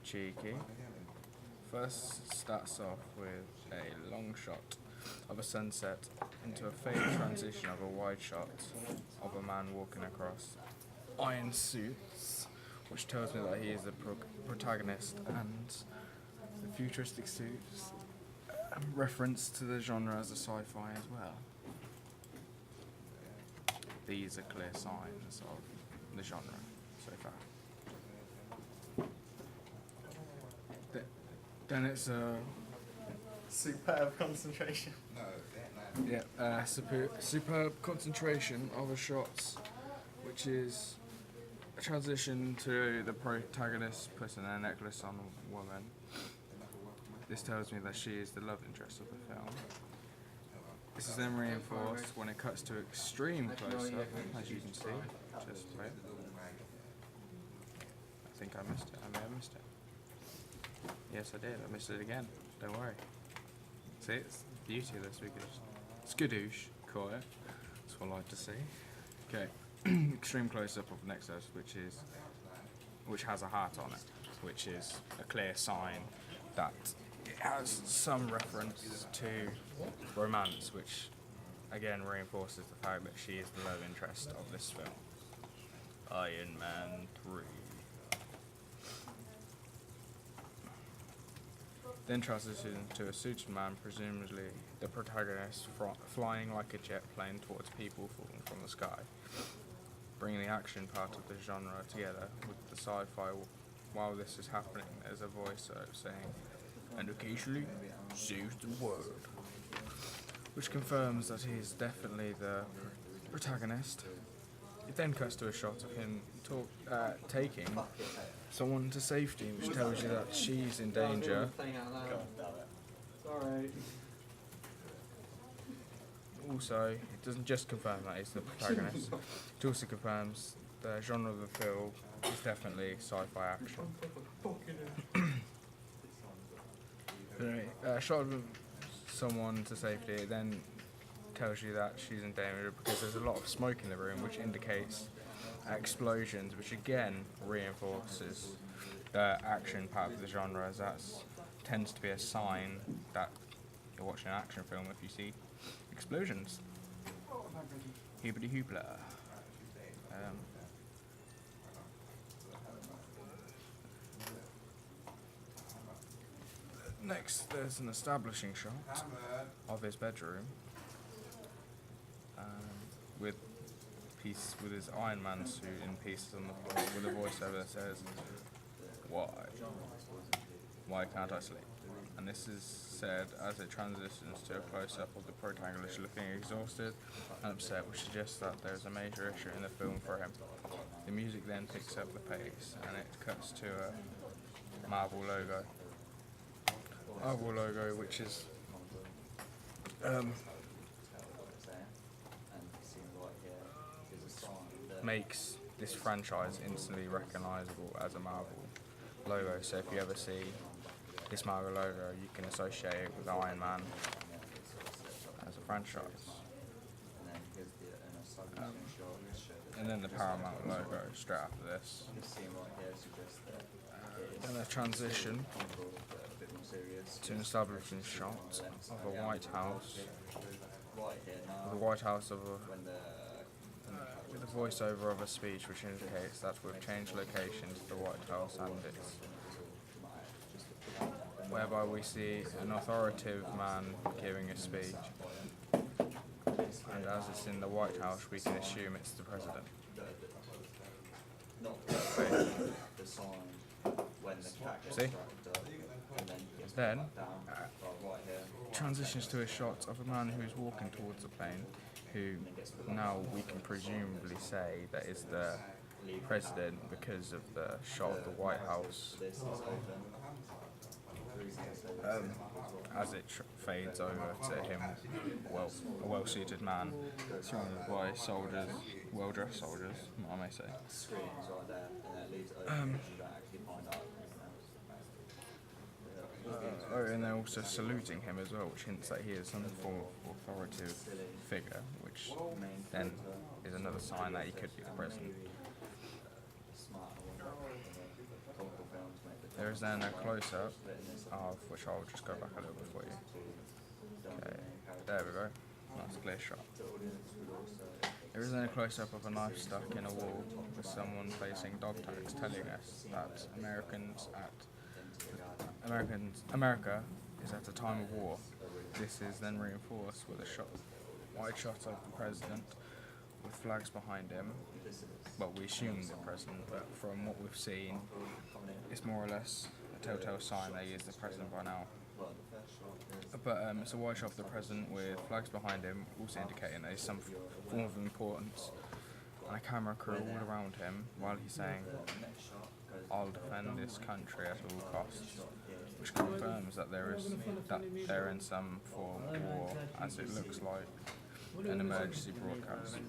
cheeky. First starts off with a long shot of a sunset into a faded transition of a wide shot of a man walking across iron suits, which tells me that he is the protagonist, and the futuristic suits reference to the genre as a sci-fi as well. These are clear signs of the genre so far. Then it's a superb concentration. superb concentration of a shot, which is a transition to the protagonist putting a necklace on a woman. This tells me that she is the love interest of the film. This is then reinforced when it cuts to extreme close-up, as you can see. Just wait. I think I missed it. I may have missed it. Yes, I did. I missed it again. Don't worry. See, it's the beauty of this. We could skadoosh, call it. That's what I like to see. Okay, extreme close-up of Nexus, which has a heart on it, which is a clear sign that it has some reference to romance, which again reinforces the fact that she is the love interest of this film. Iron Man 3. Then transitions to a suited man, presumably the protagonist, flying like a jet plane towards people falling from the sky, bringing the action part of the genre together with the sci-fi. While this is happening, there's a voice saying, "And occasionally saves the word," which confirms that he is definitely the protagonist. It then cuts to a shot of him taking someone to safety, which tells you that she's in danger. Sorry. Also, it doesn't just confirm that he's the protagonist, it also confirms the genre of the film is definitely sci-fi action. A shot of someone to safety, it then tells you that she's in danger because there's a lot of smoke in the room, which indicates explosions, which again reinforces the action part of the genre, as that tends to be a sign that you're watching an action film if you see explosions. Hoopity hoopla. Next, there's an establishing shot of his bedroom with his Iron Man suit in pieces on the floor, with a voiceover that says, Why can't I sleep?" And this is said as it transitions to a close-up of the protagonist looking exhausted and upset, which suggests that there's a major issue in the film for him. The music then picks up the pace and it cuts to a Marvel logo. Which is makes this franchise instantly recognizable as a Marvel logo. So if you ever see this Marvel logo, you can associate it with Iron Man as a franchise. And then the Paramount logo straight after this. Then a transition to an establishing shot of a White House, with a voiceover of a speech which indicates that we've changed location to the White House, and it's whereby we see an authoritative man giving a speech, and as it's in the White House we can assume it's the president. See? Then transitions to a shot of a man who is walking towards the plane, who now we can presumably say that is the president because of the shot of the White House. As it fades over to him, a well-suited man surrounded by soldiers, well-dressed soldiers, I may say. And they're also saluting him as well, which hints that he is some form of authoritative figure, which then is another sign that he could be the president. There There is then a close-up of, which I'll just go back a little bit for you. Okay, there we go. Nice clear shot. There is then a close-up of a knife stuck in a wall with someone placing dog tags, telling us that America is at a time of war. This is then reinforced with a wide shot of the president with flags behind him. Well, we assume the president, but from what we've seen, it's more or less a telltale sign that he is the president by now. But it's a wide shot of the president with flags behind him, also indicating that he's some form of importance, and a camera crew all around him while he's saying, "I'll defend this country at all costs," which confirms that they're in some form of war, as it looks like an emergency broadcast.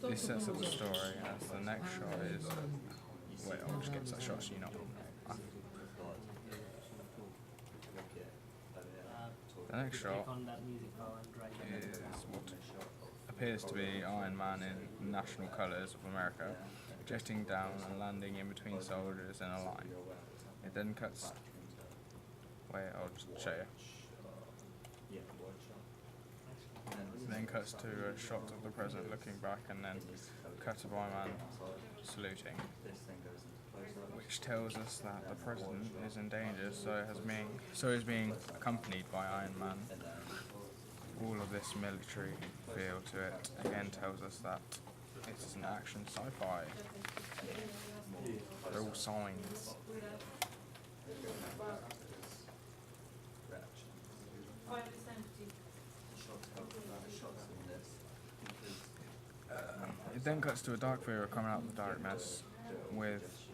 This sets up the story, as the next shot is. Wait, I'll just get to that shot so you know. The next shot is what appears to be Iron Man in national colours of America, jetting down and landing in between soldiers in a line. It then cuts. Wait, I'll just show you. It then cuts to a shot of the president looking back, and then cut of Iron Man saluting, which tells us that the president is in danger, so is being accompanied by Iron Man. All of this military feel to it again tells us that it is an action sci-fi. They're all signs. It then cuts to a dark figure coming out of the darkness with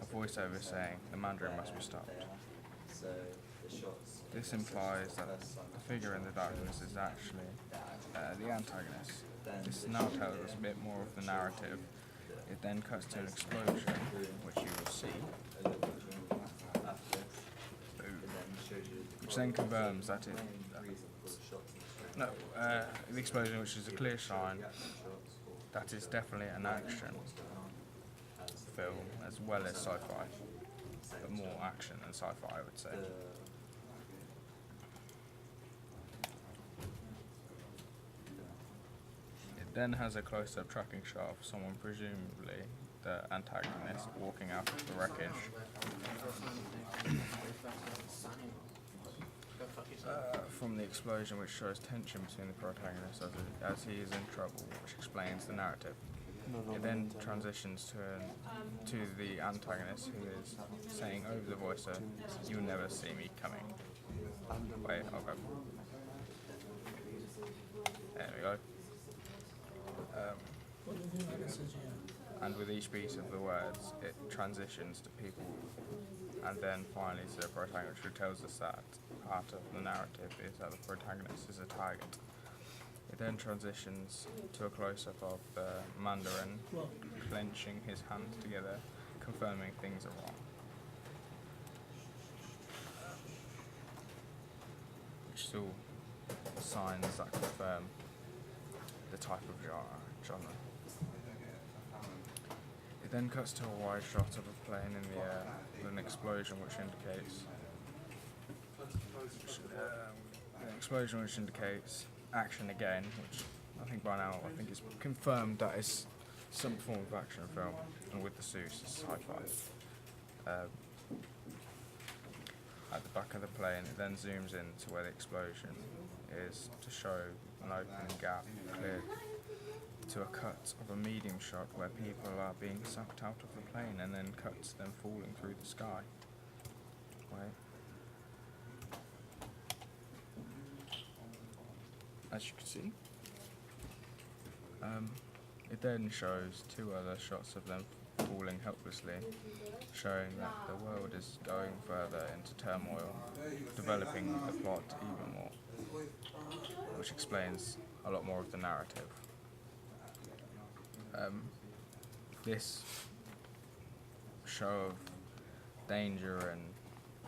a voiceover saying, "The Mandarin must be stopped." This implies that the figure in the darkness is actually the antagonist. This now tells us a bit more of the narrative. It then cuts to an explosion, which you will see, which then confirms that the explosion, which is a clear sign that is definitely an action film as well as sci-fi, but more action than sci-fi, I would say. It then has a close-up tracking shot of someone, presumably the antagonist, walking out of the wreckage. From the explosion, which shows tension between the protagonist as he is in trouble, which explains the narrative. It then transitions to the antagonist, who is saying over the voiceover, "You'll never see me coming." Wait, I'll go. There we go. And with each beat of the words, it transitions to people, and then finally to the protagonist, who tells us that part of the narrative is that the protagonist is a target. It then transitions to a close-up of the Mandarin clenching his hands together, confirming things are wrong. Which is all signs that confirm the type of genre. It then cuts to a wide shot of a plane in the air with an explosion, which indicates action again, which I think by now it's confirmed that it's some form of action film, and with the suits it's sci-fi. At the back of the plane, it then zooms in to where the explosion is to show an open gap clear to a cut of a medium shot where people are being sucked out of the plane, and then cuts them falling through the sky. Wait. As you can see, it then shows two other shots of them falling helplessly, showing that the world is going further into turmoil, developing the plot even more, which explains a lot more of the narrative. This show of danger and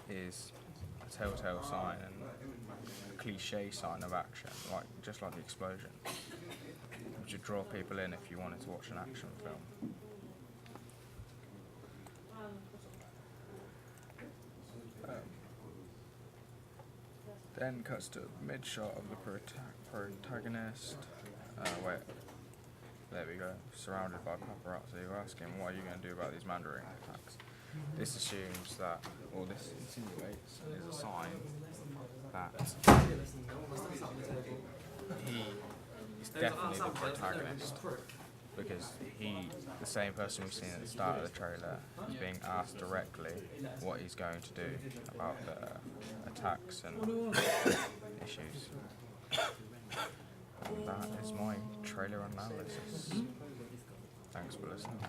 is a telltale sign and a cliche sign of action, just like the explosion, which would draw people in if you wanted to watch an action film. then cuts to mid shot of the protagonist. Wait, there we go. Surrounded by paparazzi who ask him, "What are you going to do about these Mandarin attacks?" This assumes that, or this insinuates, is a sign that he is definitely the protagonist, because the same person we've seen at the start of the trailer, is being asked directly what he's going to do about the attacks and issues. And that is my trailer analysis. Thanks for listening.